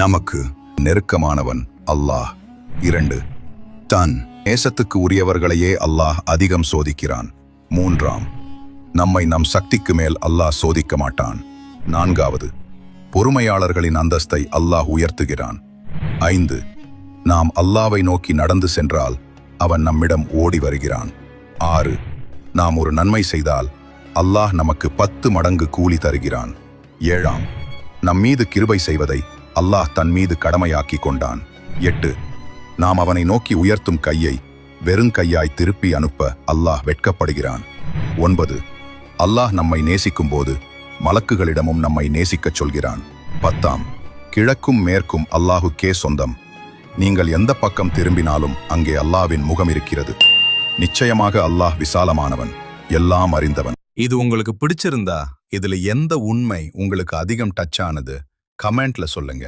நமக்கு நெருக்கமானவன் அல்லாஹ். 2. தன் நேசத்துக்கு உரியவர்களையே அல்லாஹ் அதிகம் சோதிக்கிறான். 3. நம்மை நம் சக்திக்கு மேல் அல்லாஹ் சோதிக்க மாட்டான். 4. பொறுமையாளர்களின் அந்தஸ்தை அல்லாஹ் உயர்த்துகிறான். 5. நாம் அல்லாவை நோக்கி நடந்து சென்றால் அவன் நம்மிடம் ஓடி வருகிறான். 6. நாம் ஒரு நன்மை செய்தால் அல்லாஹ் நமக்கு 10 மடங்கு கூலி தருகிறான். 7. நம் மீது கிருபை செய்வதை அல்லாஹ் தன் மீது கடமையாக்கி கொண்டான். 8. நாம் அவனை நோக்கி உயர்த்தும் கையை வெறுங்கையாய் திருப்பி அனுப்ப அல்லாஹ் வெட்கப்படுகிறான். 9. அல்லாஹ் நம்மை நேசிக்கும் போது மலக்குகளிடமும் நம்மை நேசிக்கச் சொல்கிறான். 10. கிழக்கும் மேற்கும் அல்லாஹுக்கே சொந்தம். நீங்கள் எந்த பக்கம் திரும்பினாலும் அங்கே அல்லாஹ்வின் முகம் இருக்கிறது. நிச்சயமாக அல்லாஹ் விசாலமானவன், எல்லாம் அறிந்தவன். இது உங்களுக்கு பிடிச்சிருந்தா இதுல எந்த உண்மை உங்களுக்கு அதிகம் டச் ஆனது கமெண்ட்ல சொல்லுங்க.